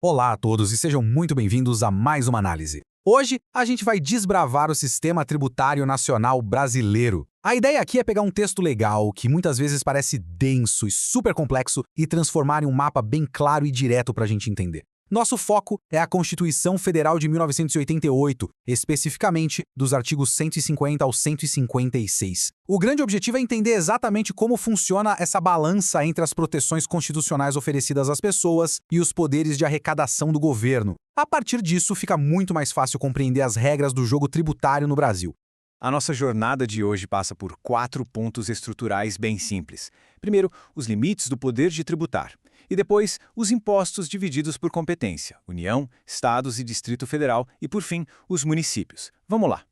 Olá a todos e sejam muito bem-vindos a mais uma análise. Hoje, a gente vai desbravar o sistema tributário nacional brasileiro. A ideia aqui é pegar um texto legal, que muitas vezes parece denso e super complexo, e transformar em um mapa bem claro e direto para a gente entender. Nosso foco é a Constituição Federal de 1988, especificamente dos artigos 150 ao 156. O grande objetivo é entender exatamente como funciona essa balança entre as proteções constitucionais oferecidas às pessoas e os poderes de arrecadação do governo. A partir disso, fica muito mais fácil compreender as regras do jogo tributário no Brasil. A nossa jornada de hoje passa por 4 pontos estruturais bem simples. Primeiro, os limites do poder de tributar. E depois, os impostos divididos por competência, União, Estados e Distrito Federal, e por fim, os municípios. Vamos lá.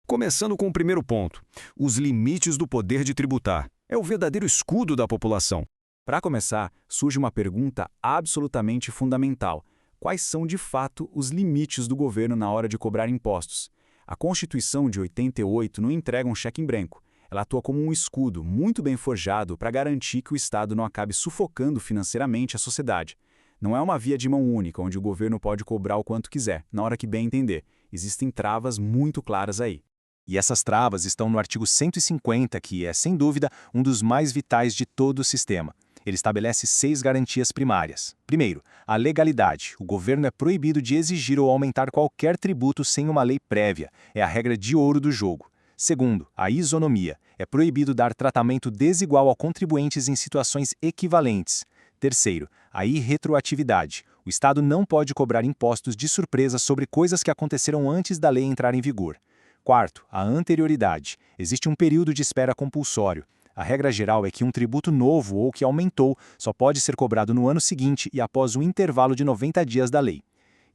Começando com o primeiro ponto, os limites do poder de tributar. É o verdadeiro escudo da população. Para começar, surge uma pergunta absolutamente fundamental. Quais são, de fato, os limites do governo na hora de cobrar impostos? A Constituição de 88 não entrega um cheque em branco. Ela atua como um escudo muito bem forjado para garantir que o Estado não acabe sufocando financeiramente a sociedade. Não é uma via de mão única, onde o governo pode cobrar o quanto quiser, na hora que bem entender. Existem travas muito claras aí. E essas travas estão no artigo 150, que é, sem dúvida, um dos mais vitais de todo o sistema. Ele estabelece 6 garantias primárias. Primeiro, a legalidade. O governo é proibido de exigir ou aumentar qualquer tributo sem uma lei prévia. É a regra de ouro do jogo. Segundo, a isonomia. É proibido dar tratamento desigual a contribuintes em situações equivalentes. Terceiro, a irretroatividade. O Estado não pode cobrar impostos de surpresa sobre coisas que aconteceram antes da lei entrar em vigor. Quarto, a anterioridade. Existe um período de espera compulsório. A regra geral é que um tributo novo ou que aumentou só pode ser cobrado no ano seguinte e após um intervalo de 90 dias da lei.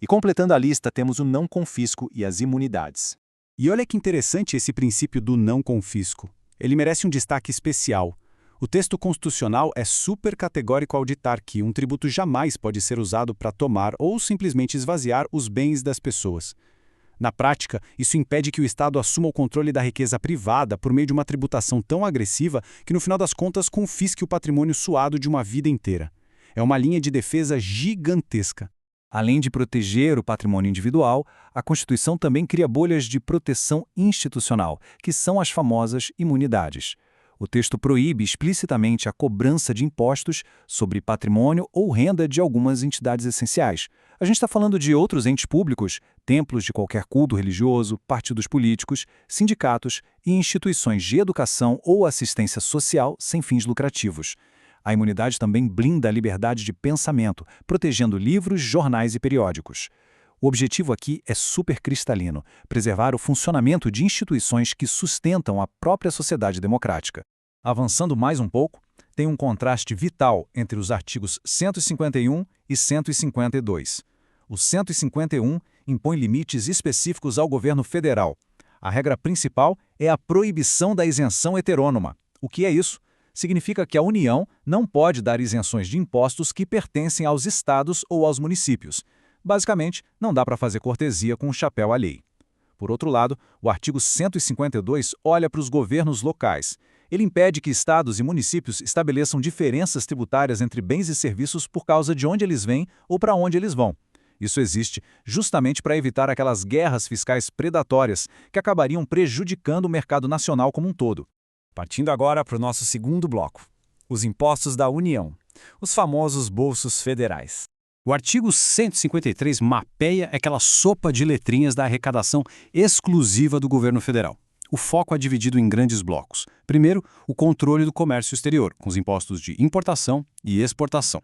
E completando a lista, temos o não confisco e as imunidades. E olha que interessante esse princípio do não confisco. Ele merece um destaque especial. O texto constitucional é super categórico ao ditar que um tributo jamais pode ser usado para tomar ou simplesmente esvaziar os bens das pessoas. Na prática, isso impede que o Estado assuma o controle da riqueza privada por meio de uma tributação tão agressiva que, no final das contas, confisque o patrimônio suado de uma vida inteira. É uma linha de defesa gigantesca. Além de proteger o patrimônio individual, a Constituição também cria bolhas de proteção institucional, que são as famosas imunidades. O texto proíbe explicitamente a cobrança de impostos sobre patrimônio ou renda de algumas entidades essenciais. A gente está falando de outros entes públicos, templos de qualquer culto religioso, partidos políticos, sindicatos e instituições de educação ou assistência social sem fins lucrativos. A imunidade também blinda a liberdade de pensamento, protegendo livros, jornais e periódicos. O objetivo aqui é super cristalino: preservar o funcionamento de instituições que sustentam a própria sociedade democrática. Avançando mais um pouco, tem um contraste vital entre os artigos 151 e 152. O 151 impõe limites específicos ao governo federal. A regra principal é a proibição da isenção heterônoma. O que é isso? Significa que a União não pode dar isenções de impostos que pertencem aos estados ou aos municípios. Basicamente, não dá para fazer cortesia com o chapéu alheio. Por outro lado, o artigo 152 olha para os governos locais. Ele impede que estados e municípios estabeleçam diferenças tributárias entre bens e serviços por causa de onde eles vêm ou para onde eles vão. Isso existe justamente para evitar aquelas guerras fiscais predatórias que acabariam prejudicando o mercado nacional como um todo. Partindo agora para o nosso segundo bloco, os impostos da União, os famosos bolsos federais. O artigo 153 mapeia aquela sopa de letrinhas da arrecadação exclusiva do governo federal. O foco é dividido em grandes blocos. Primeiro, o controle do comércio exterior, com os impostos de importação e exportação.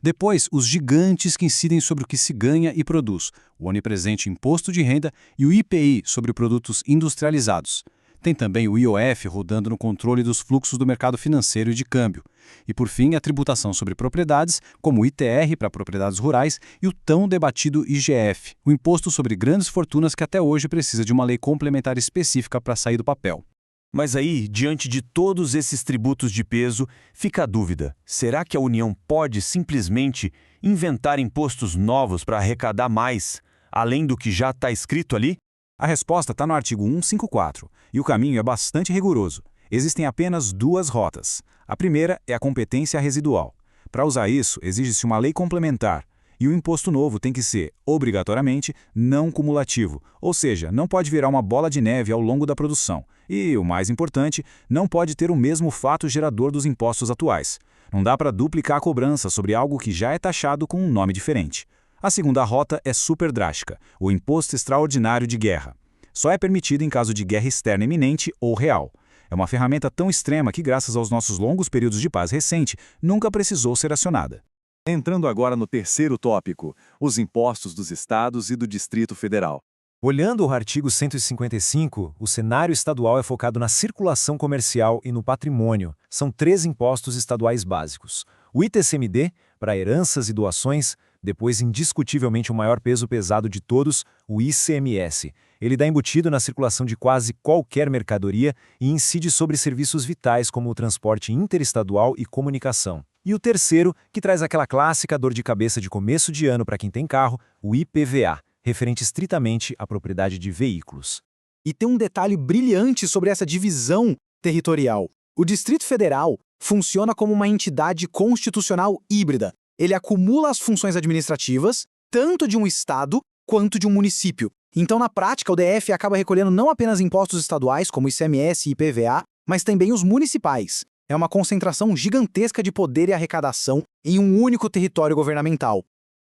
Depois, os gigantes que incidem sobre o que se ganha e produz, o onipresente imposto de renda e o IPI sobre produtos industrializados. Tem também o IOF rodando no controle dos fluxos do mercado financeiro e de câmbio. E, por fim, a tributação sobre propriedades, como o ITR para propriedades rurais e o tão debatido IGF, o imposto sobre grandes fortunas que até hoje precisa de uma lei complementar específica para sair do papel. Mas aí, diante de todos esses tributos de peso, fica a dúvida: será que a União pode simplesmente inventar impostos novos para arrecadar mais, além do que já está escrito ali? A resposta está no artigo 154, e o caminho é bastante rigoroso. Existem apenas 2 rotas. A primeira é a competência residual. Para usar isso, exige-se uma lei complementar, E o imposto novo tem que ser, obrigatoriamente, não cumulativo, ou seja, não pode virar uma bola de neve ao longo da produção. E, o mais importante, não pode ter o mesmo fato gerador dos impostos atuais. Não dá para duplicar a cobrança sobre algo que já é taxado com um nome diferente. A segunda rota é super drástica, o imposto extraordinário de guerra. Só é permitido em caso de guerra externa iminente ou real. É uma ferramenta tão extrema que, graças aos nossos longos períodos de paz recente, nunca precisou ser acionada. Entrando agora no terceiro tópico, os impostos dos estados e do Distrito Federal. Olhando o artigo 155, o cenário estadual é focado na circulação comercial e no patrimônio. São 3 impostos estaduais básicos. O ITCMD, para heranças e doações, depois indiscutivelmente o maior peso pesado de todos, o ICMS. Ele dá embutido na circulação de quase qualquer mercadoria e incide sobre serviços vitais como o transporte interestadual e comunicação. E o terceiro, que traz aquela clássica dor de cabeça de começo de ano para quem tem carro, o IPVA, referente estritamente à propriedade de veículos. E tem um detalhe brilhante sobre essa divisão territorial. O Distrito Federal funciona como uma entidade constitucional híbrida. Ele acumula as funções administrativas, tanto de um estado quanto de um município. Então, na prática, o DF acaba recolhendo não apenas impostos estaduais, como ICMS e IPVA, mas também os municipais. É uma concentração gigantesca de poder e arrecadação em um único território governamental.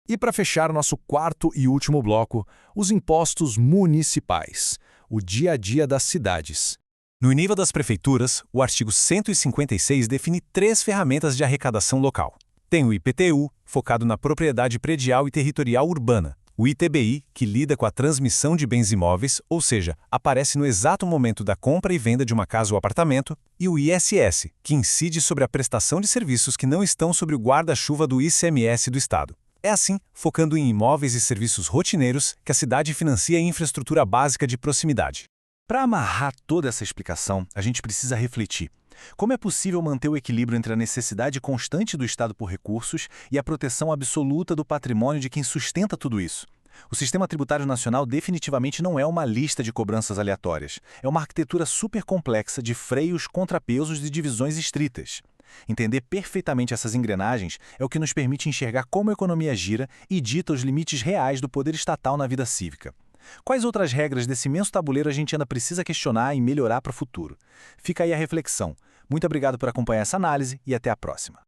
E para fechar nosso quarto e último bloco, os impostos municipais, o dia a dia das cidades. No nível das prefeituras, o artigo 156 define 3 ferramentas de arrecadação local. Tem o IPTU, focado na propriedade predial e territorial urbana. O ITBI, que lida com a transmissão de bens imóveis, ou seja, aparece no exato momento da compra e venda de uma casa ou apartamento. E o ISS, que incide sobre a prestação de serviços que não estão sob o guarda-chuva do ICMS do Estado. É assim, focando em imóveis e serviços rotineiros, que a cidade financia a infraestrutura básica de proximidade. Para amarrar toda essa explicação, a gente precisa refletir. Como é possível manter o equilíbrio entre a necessidade constante do Estado por recursos e a proteção absoluta do patrimônio de quem sustenta tudo isso? O sistema tributário nacional definitivamente não é uma lista de cobranças aleatórias. É uma arquitetura super complexa de freios, contrapesos e divisões estritas. Entender perfeitamente essas engrenagens é o que nos permite enxergar como a economia gira e dita os limites reais do poder estatal na vida cívica. Quais outras regras desse imenso tabuleiro a gente ainda precisa questionar e melhorar para o futuro? Fica aí a reflexão. Muito obrigado por acompanhar essa análise e até a próxima.